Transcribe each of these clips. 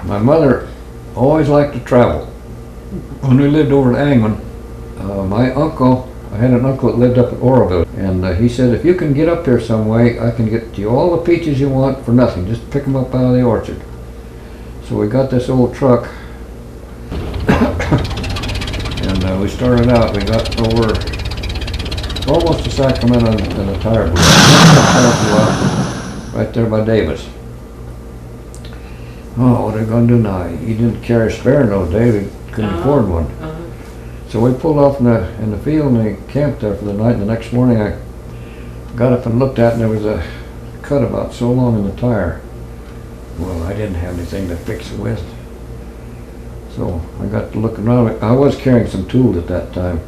My mother always liked to travel. When we lived over in Angwin, I had an uncle that lived up at Oroville, and he said, if you can get up here some way, I can get you all the peaches you want for nothing. Just pick them up out of the orchard. So we got this old truck, and we started out. We got over almost to Sacramento in a tire blew. Right there by Davis. Oh, what are we going to do now? He didn't carry a spare in those days. We couldn't afford one. So we pulled off in the field and we camped there for the night. And the next morning I got up and looked at it, and there was a cut about so long in the tire. Well, I didn't have anything to fix it with. So I got to looking around. I was carrying some tools at that time.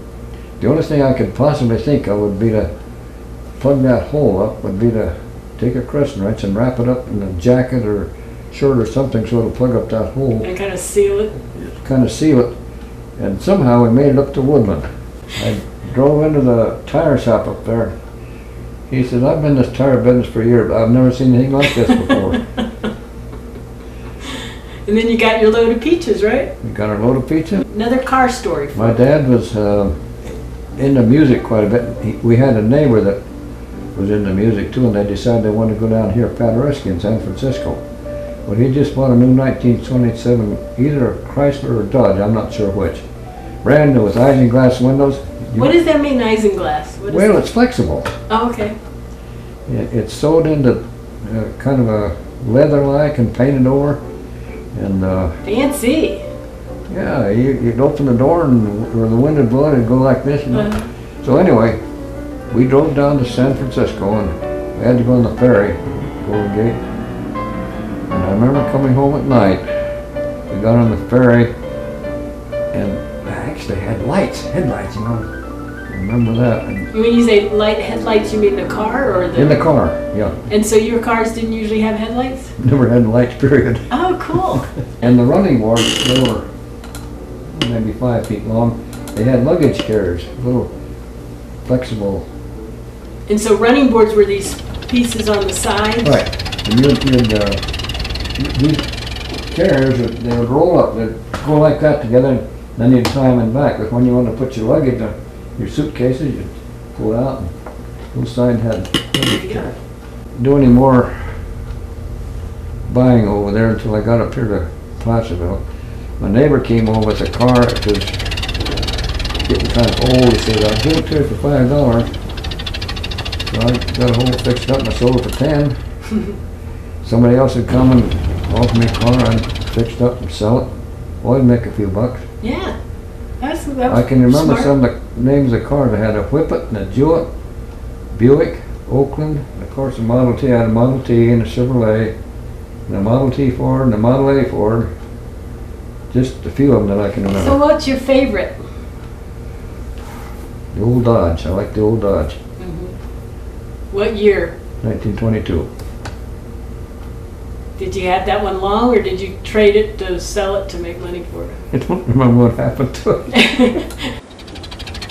The only thing I could possibly think of would be to plug that hole up, would be to take a crescent wrench and wrap it up in a jacket or shirt or something so it'll plug up that hole. And kind of seal it? Kind of seal it. And somehow we made it up to Woodland. I drove into the tire shop up there. He said, I've been in this tire business for a year, but I've never seen anything like this before. And then you got your load of peaches, right? We got our load of peaches. Another car story. My dad was into music quite a bit. We had a neighbor that was into music too, and they decided they wanted to go down here, Paderewski in San Francisco. But he just bought a new 1927, either a Chrysler or Dodge, I'm not sure which. Brand new with isinglass windows. What does that mean, isinglass? Well, it's flexible. Oh, okay. It's sewed into kind of a leather-like and painted over. And fancy. Yeah, you'd open the door and where the wind would blow, it'd go like this, you know. So anyway, we drove down to San Francisco and we had to go on the ferry, Golden Gate. And I remember coming home at night. We got on the ferry and I actually had headlights, you know. I remember that. And when you say headlights, you mean the car or the? In the car, yeah. And so your cars didn't usually have headlights? Never had lights, period. Oh, cool. And the running boards, they were maybe 5 feet long. They had luggage carriers, little flexible. And so running boards were these pieces on the sides? Right. And these carriers, they would roll up. They'd go like that together, and then you'd tie them in back. But when you wanted to put your luggage on your suitcases, you'd pull it out, and both sides had luggage carriers. Do any more buying over there until I got up here to Placerville. My neighbor came over with a car. It was getting kind of old. He said, I'll give it to you for $5. So I got a whole fixed up and I sold it for 10. Somebody else would come and offer me a car, I'd fix it up and sell it. Well, I'd make a few bucks. Yeah. That was I can remember smart. some of the names of the cars. I had a Whippet and a Jewett, Buick, Oakland, and of course a Model T. I had a Model T and a Chevrolet, and a Model T Ford and a Model A Ford. Just a few of them that I can remember. So what's your favorite? The old Dodge. I like the old Dodge. What year? 1922. Did you have that one long, or did you trade it to sell it to make money for it? I don't remember what happened to it.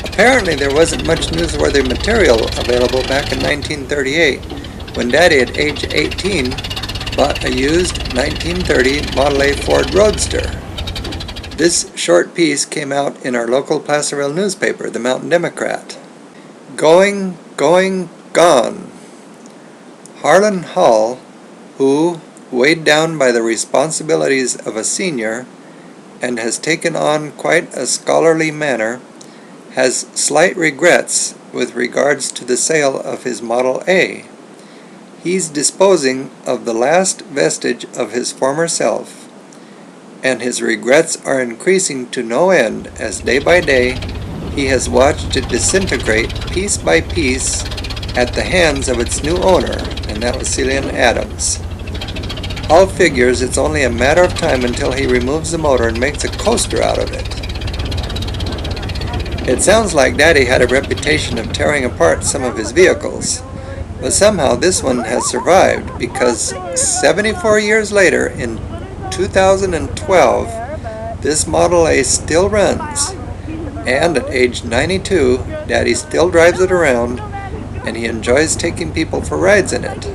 Apparently there wasn't much newsworthy material available back in 1938 when Daddy at age 18 bought a used 1930 Model A Ford Roadster. This short piece came out in our local Placerville newspaper, the Mountain Democrat. Going, gone. Harlan Hall, who, weighed down by the responsibilities of a senior and has taken on quite a scholarly manner, has slight regrets with regards to the sale of his Model A. He's disposing of the last vestige of his former self, and his regrets are increasing to no end as day by day he has watched it disintegrate piece by piece at the hands of its new owner, and that was Celian Adams. All figures it's only a matter of time until he removes the motor and makes a coaster out of it. It sounds like Daddy had a reputation of tearing apart some of his vehicles, but somehow this one has survived because 74 years later, in 2012, this Model A still runs, and at age 92, Daddy still drives it around, and he enjoys taking people for rides in it.